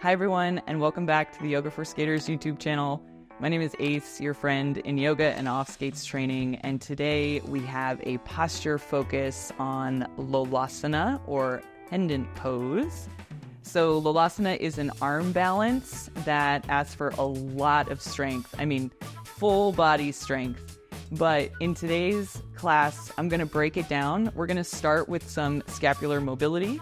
Hi everyone, and welcome back to the Yoga for Skaters YouTube channel. My name is Ace, your friend in yoga and off skates training, and today we have a posture focus on Lolasana or pendant pose. So Lolasana is an arm balance that asks for a lot of strength. I mean, full body strength. But in today's class, I'm going to break it down. We're going to start with some scapular mobility.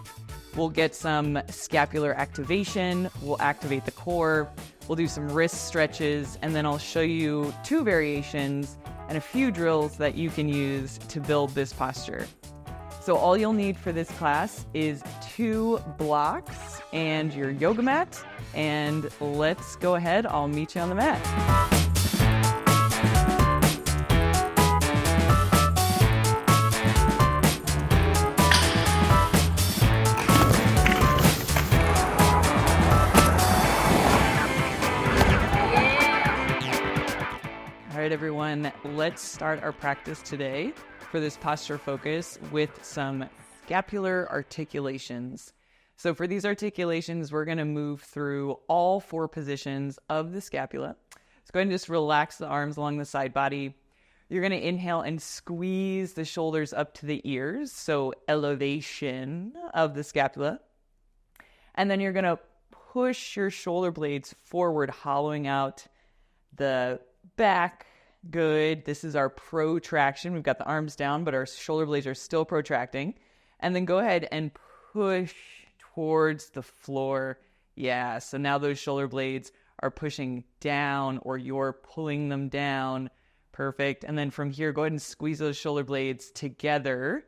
We'll get some scapular activation. We'll activate the core. We'll do some wrist stretches, and then I'll show you two variations and a few drills that you can use to build this posture. So all you'll need for this class is 2 blocks and your yoga mat, and let's go ahead. I'll meet you on the mat. All right, everyone, let's start our practice today for this posture focus with some scapular articulations. So for these articulations, we're going to move through all 4 positions of the scapula. So go ahead and just relax the arms along the side body. You're going to inhale and squeeze the shoulders up to the ears, so elevation of the scapula. And then you're going to push your shoulder blades forward, hollowing out the back. Good. This is our protraction. We've got the arms down, but our shoulder blades are still protracting. And then go ahead and push towards the floor. Yeah. So now those shoulder blades are pushing down, or you're pulling them down. Perfect. And then from here, go ahead and squeeze those shoulder blades together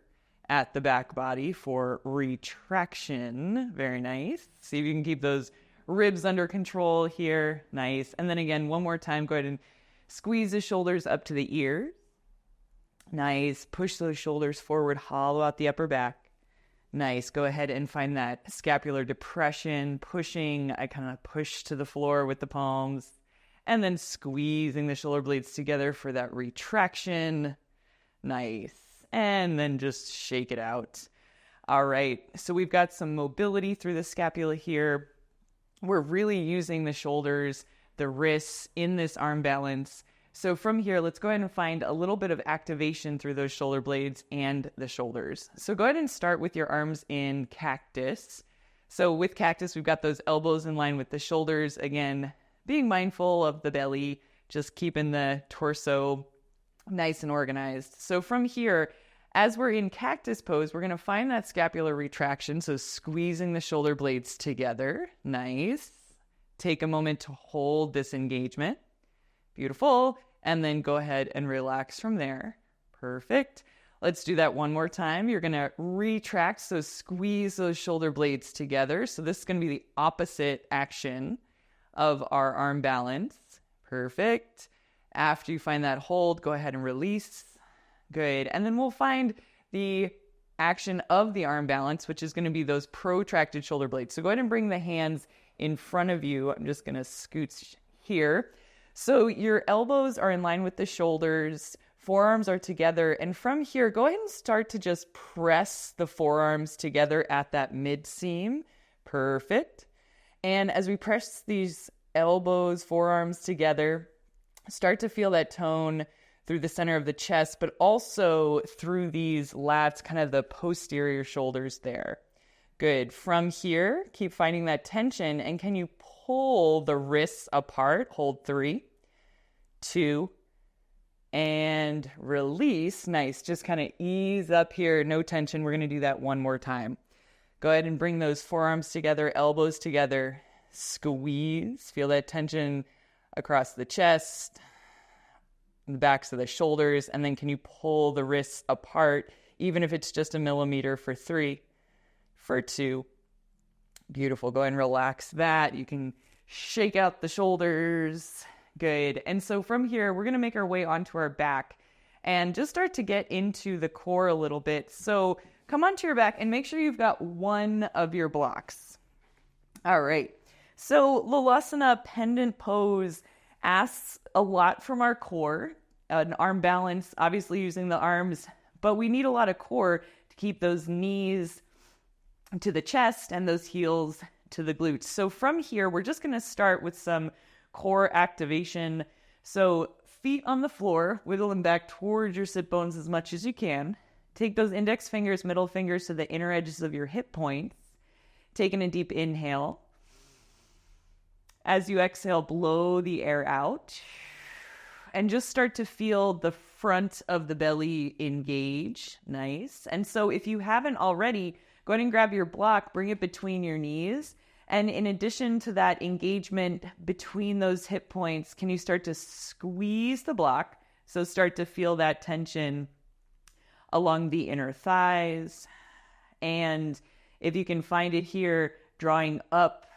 at the back body for retraction. Very nice. See if you can keep those ribs under control here. Nice. And then again, one more time, go ahead and squeeze the shoulders up to the ears. Nice. Push those shoulders forward, hollow out the upper back. Nice. Go ahead and find that scapular depression, pushing. I kind of push to the floor with the palms, and then squeezing the shoulder blades together for that retraction. Nice. And then just shake it out. All right. So we've got some mobility through the scapula here. We're really using the shoulders, the wrists in this arm balance. So from here, let's go ahead and find a little bit of activation through those shoulder blades and the shoulders. So go ahead and start with your arms in cactus. So with cactus, we've got those elbows in line with the shoulders. Again, being mindful of the belly, just keeping the torso nice and organized. So from here, as we're in cactus pose, we're going to find that scapular retraction. So squeezing the shoulder blades together. Nice. Take a moment to hold this engagement. Beautiful. And then go ahead and relax from there. Perfect. Let's do that one more time. You're going to retract, so squeeze those shoulder blades together. So this is going to be the opposite action of our arm balance. Perfect. After you find that hold, go ahead and release. Good. And then we'll find the action of the arm balance, which is going to be those protracted shoulder blades. So go ahead and bring the hands in front of you. I'm just going to scoot here. So your elbows are in line with the shoulders, forearms are together. And from here, go ahead and start to just press the forearms together at that mid seam. Perfect. And as we press these elbows, forearms together, start to feel that tone through the center of the chest, but also through these lats, kind of the posterior shoulders there. Good. From here, keep finding that tension. And can you pull the wrists apart? Hold 3, 2, and release. Nice. Just kind of ease up here. No tension. We're going to do that one more time. Go ahead and bring those forearms together, elbows together. Squeeze. Feel that tension across the chest, the backs of the shoulders. And then can you pull the wrists apart, even if it's just a millimeter, for 3, for 2. Beautiful. Go ahead and relax that. You can shake out the shoulders. Good. And so from here, we're going to make our way onto our back and just start to get into the core a little bit. So come onto your back and make sure you've got one of your blocks. All right. So Lolasana pendant pose asks a lot from our core, an arm balance, obviously using the arms, but we need a lot of core to keep those knees to the chest and those heels to the glutes. So from here, we're just going to start with some core activation. So feet on the floor, wiggle them back towards your sit bones as much as you can. Take those index fingers, middle fingers to the inner edges of your hip points. Taking a deep inhale. As you exhale, blow the air out. And just start to feel the front of the belly engage. Nice. And so if you haven't already, go ahead and grab your block, bring it between your knees. And in addition to that engagement between those hip points, can you start to squeeze the block? So start to feel that tension along the inner thighs. And if you can find it here, drawing up,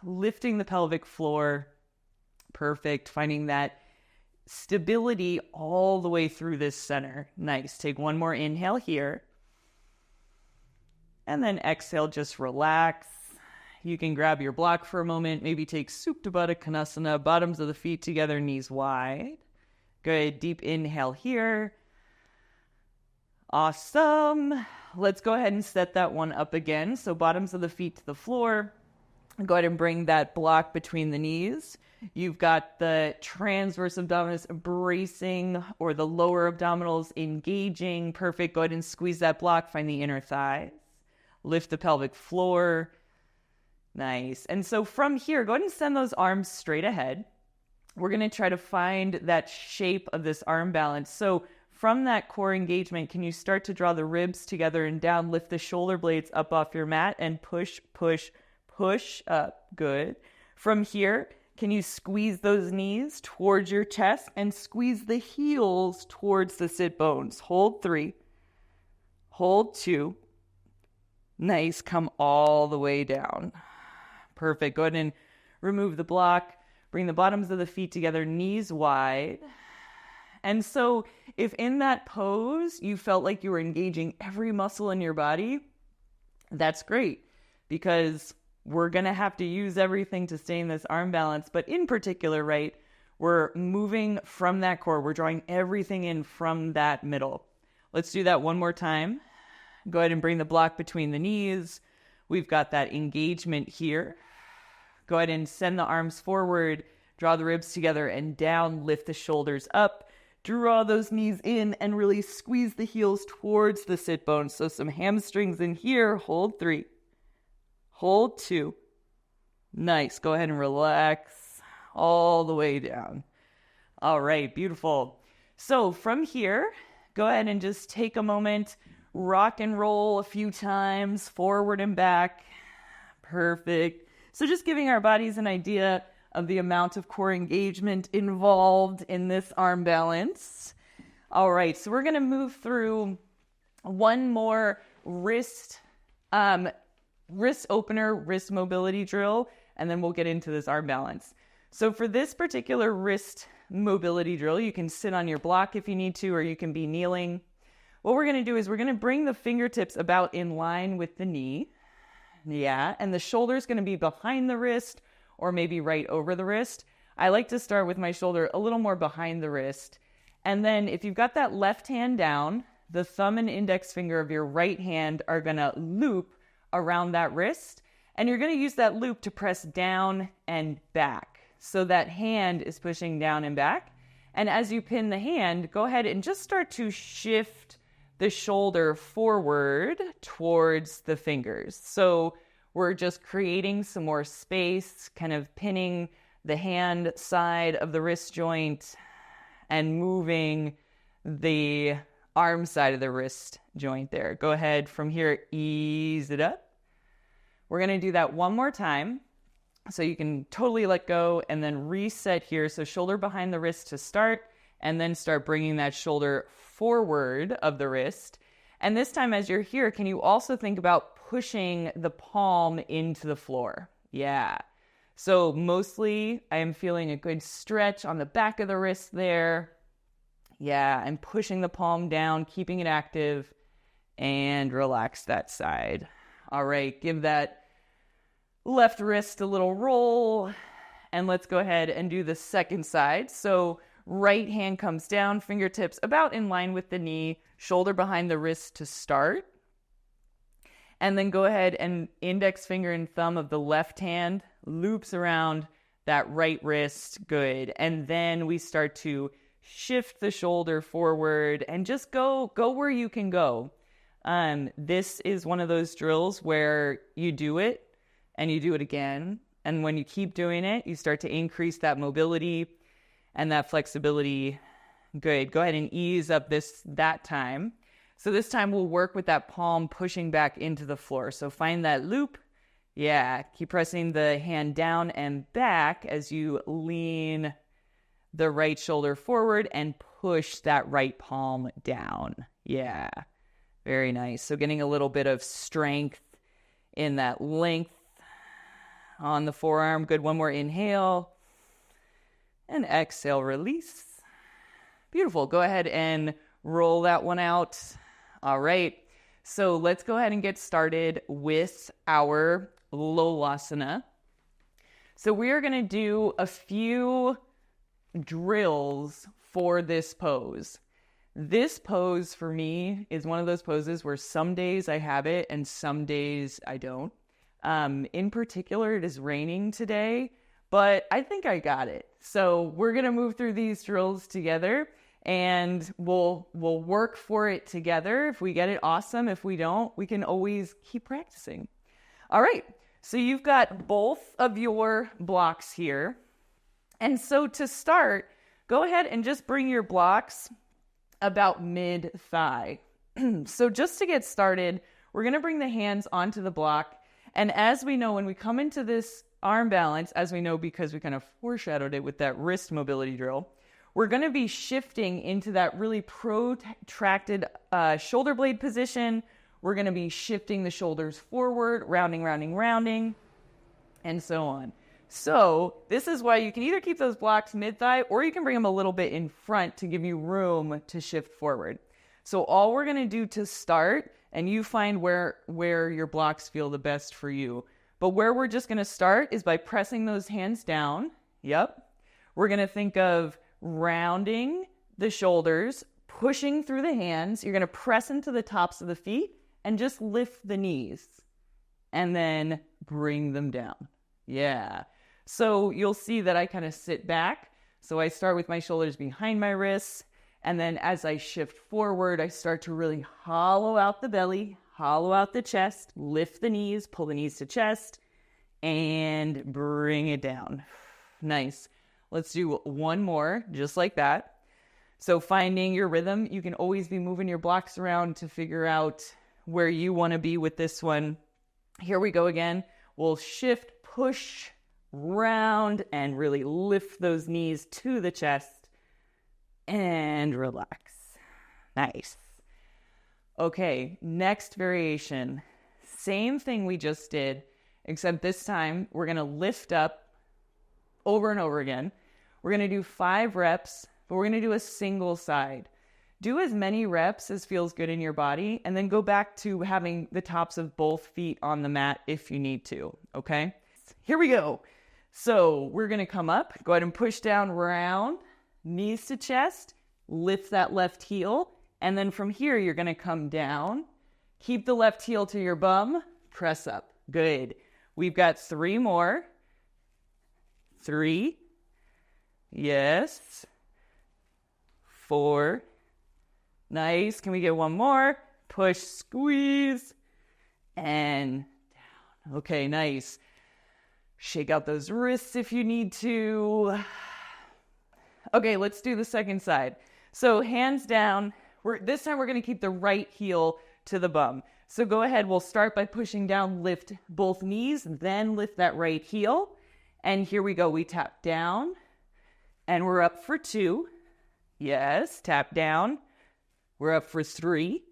lifting the pelvic floor. Perfect. Finding that stability all the way through this center. Nice. Take one more inhale here. And then exhale, just relax. You can grab your block for a moment. Maybe take Supta Baddha Konasana, bottoms of the feet together, knees wide. Good. Deep inhale here. Awesome. Let's go ahead and set that one up again. So bottoms of the feet to the floor. Go ahead and bring that block between the knees. You've got the transverse abdominis bracing or the lower abdominals engaging. Perfect. Go ahead and squeeze that block. Find the inner thighs. Lift the pelvic floor. Nice. And so from here, go ahead and send those arms straight ahead. We're going to try to find that shape of this arm balance. So from that core engagement, can you start to draw the ribs together and down, lift the shoulder blades up off your mat and push, push, push up. Good. From here, can you squeeze those knees towards your chest and squeeze the heels towards the sit bones? Hold 3. Hold 2. Nice. Come all the way down. Perfect. Go ahead and remove the block. Bring the bottoms of the feet together, knees wide. And so if in that pose you felt like you were engaging every muscle in your body, that's great, because we're going to have to use everything to stay in this arm balance. But in particular, right, we're moving from that core. We're drawing everything in from that middle. Let's do that one more time. Go ahead and bring the block between the knees. We've got that engagement here. Go ahead and send the arms forward, draw the ribs together and down, lift the shoulders up, draw those knees in and really squeeze the heels towards the sit bones. So some hamstrings in here. Hold 3. Hold 2. Nice. Go ahead and relax all the way down. All right. Beautiful. So from here, go ahead and just take a moment, rock and roll a few times, forward and back. Perfect. So just giving our bodies an idea of the amount of core engagement involved in this arm balance. All right, so we're going to move through one more wrist opener, wrist mobility drill, and then we'll get into this arm balance. So for this particular wrist mobility drill, you can sit on your block if you need to, or you can be kneeling. What we're going to do is we're going to bring the fingertips about in line with the knee. Yeah, and the shoulder is going to be behind the wrist or maybe right over the wrist. I like to start with my shoulder a little more behind the wrist. And then if you've got that left hand down, the thumb and index finger of your right hand are going to loop around that wrist. And you're going to use that loop to press down and back. So that hand is pushing down and back. And as you pin the hand, go ahead and just start to shift the shoulder forward towards the fingers. So we're just creating some more space, kind of pinning the hand side of the wrist joint and moving the arm side of the wrist joint there. Go ahead from here, ease it up. We're going to do that one more time. So you can totally let go and then reset here. So shoulder behind the wrist to start, and then start bringing that shoulder forward of the wrist. And this time as you're here, can you also think about pushing the palm into the floor? Yeah. So mostly I am feeling a good stretch on the back of the wrist there. Yeah, I'm pushing the palm down, keeping it active, and relax that side. All right, give that left wrist a little roll, and let's go ahead and do the second side. So right hand comes down, fingertips about in line with the knee, shoulder behind the wrist to start. And then go ahead and index finger and thumb of the left hand loops around that right wrist. Good. And then we start to shift the shoulder forward and just go where you can go. This is one of those drills where you do it and you do it again. And when you keep doing it, you start to increase that mobility and that flexibility. Good. Go ahead and ease up that time. So this time we'll work with that palm pushing back into the floor. So find that loop. Yeah. Keep pressing the hand down and back as you lean the right shoulder forward and push that right palm down. Yeah. Very nice. So getting a little bit of strength in that length on the forearm. Good. One more inhale and exhale, release. Beautiful. Go ahead and roll that one out. All right. So let's go ahead and get started with our Lolasana. So we are going to do a few drills for this pose. This pose for me is one of those poses where some days I have it and some days I don't. In particular, it is raining today, but I think I got it. So we're going to move through these drills together and we'll work for it together. If we get it, awesome. If we don't, we can always keep practicing. All right. So you've got both of your blocks here. And so to start, go ahead and just bring your blocks about mid-thigh. So just to get started, we're going to bring the hands onto the block. And as we know, when we come into this arm balance, as we know because we kind of foreshadowed it with that wrist mobility drill, we're going to be shifting into that really protracted shoulder blade position. We're going to be shifting the shoulders forward, rounding, and so on. So this is why you can either keep those blocks mid-thigh or you can bring them a little bit in front to give you room to shift forward. So all we're going to do to start, and you find where your blocks feel the best for you. But where we're just going to start is by pressing those hands down. Yep. We're going to think of rounding the shoulders, pushing through the hands. You're going to press into the tops of the feet and just lift the knees and then bring them down. Yeah. So you'll see that I kind of sit back. So I start with my shoulders behind my wrists. And then as I shift forward, I start to really hollow out the belly, hollow out the chest, lift the knees, pull the knees to chest, and bring it down. Nice. Let's do one more, just like that. So finding your rhythm, you can always be moving your blocks around to figure out where you want to be with this one. Here we go again. We'll shift, push, round, and really lift those knees to the chest and relax. Nice. Okay, next variation. Same thing we just did, except this time we're going to lift up over and over again. We're going to do 5 reps, but we're going to do a single side. Do as many reps as feels good in your body, and then go back to having the tops of both feet on the mat if you need to, okay? Here we go. So we're going to come up, go ahead and push down, round, knees to chest, lift that left heel, and then from here you're going to come down, keep the left heel to your bum, press up. Good. We've got 3 more. 3. Yes. 4. Nice. Can we get one more? Push, squeeze, and down. Okay, nice. Shake out those wrists if you need to. Okay, let's do the second side. So hands down. This time we're going to keep the right heel to the bum. So go ahead. We'll start by pushing down, lift both knees, then lift that right heel. And here we go. We tap down and we're up for 2. Yes, tap down. We're up for 3.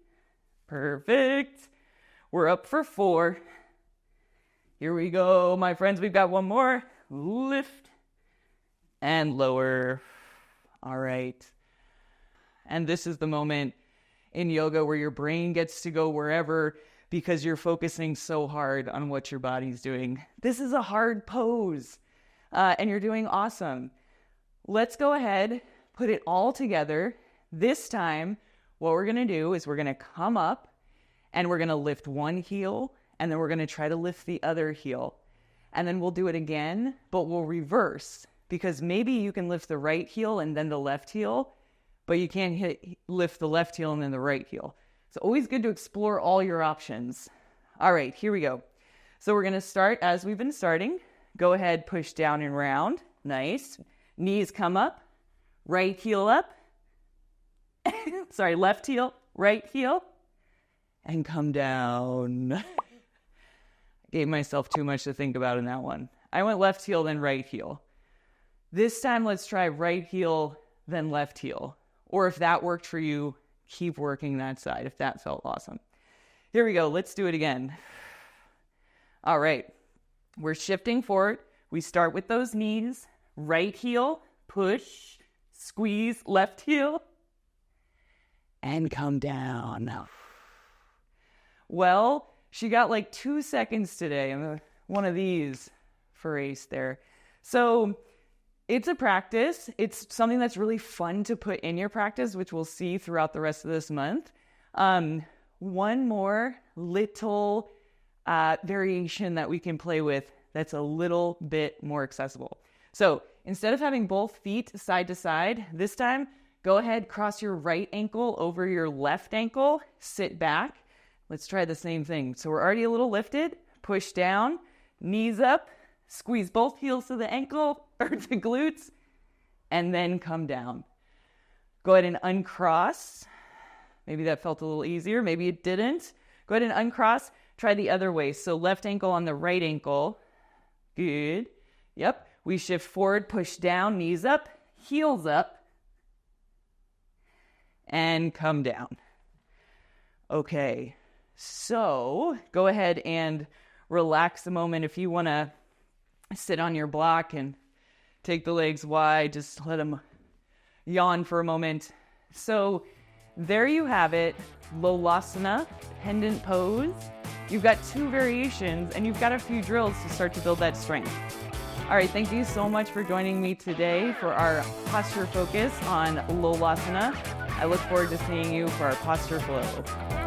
Perfect. We're up for 4. Here we go, my friends. We've got one more. Lift and lower. All right. And this is the moment in yoga where your brain gets to go wherever because you're focusing so hard on what your body's doing. This is a hard pose, and you're doing awesome. Let's go ahead, put it all together. This time, what we're going to do is we're going to come up, And we're gonna lift one heel, and then we're gonna try to lift the other heel. And then we'll do it again, but we'll reverse, because maybe you can lift the right heel and then the left heel, but you can't lift the left heel and then the right heel. It's always good to explore all your options. All right, here we go. So we're gonna start as we've been starting. Go ahead, push down and round. Nice. Knees come up, right heel up. Sorry, left heel, right heel, and come down. I gave myself too much to think about in that one. I went left heel, then right heel. This time, let's try right heel, then left heel. Or if that worked for you, keep working that side if that felt awesome. Here we go. Let's do it again. All right. We're shifting forward. We start with those knees. Right heel, push, squeeze, left heel, and come down. Well, she got like 2 seconds today. I'm one of these for Ace there. So it's a practice. It's something that's really fun to put in your practice, which we'll see throughout the rest of this month. One more little variation that we can play with that's a little bit more accessible. So instead of having both feet side to side, this time, go ahead, cross your right ankle over your left ankle, sit back. Let's try the same thing. So we're already a little lifted, push down, knees up, squeeze both heels to the ankle or to glutes, and then come down. Go ahead and uncross. Maybe that felt a little easier, maybe it didn't. Go ahead and uncross, try the other way. So left ankle on the right ankle. Good. Yep. We shift forward, push down, knees up, heels up, and come down. Okay, so go ahead and relax a moment. If you want to sit on your block and take the legs wide, just let them yawn for a moment. So there you have it, Lolasana, pendant pose. You've got 2 variations and you've got a few drills to start to build that strength. All right, thank you so much for joining me today for our posture focus on Lolasana. I look forward to seeing you for our posture flow.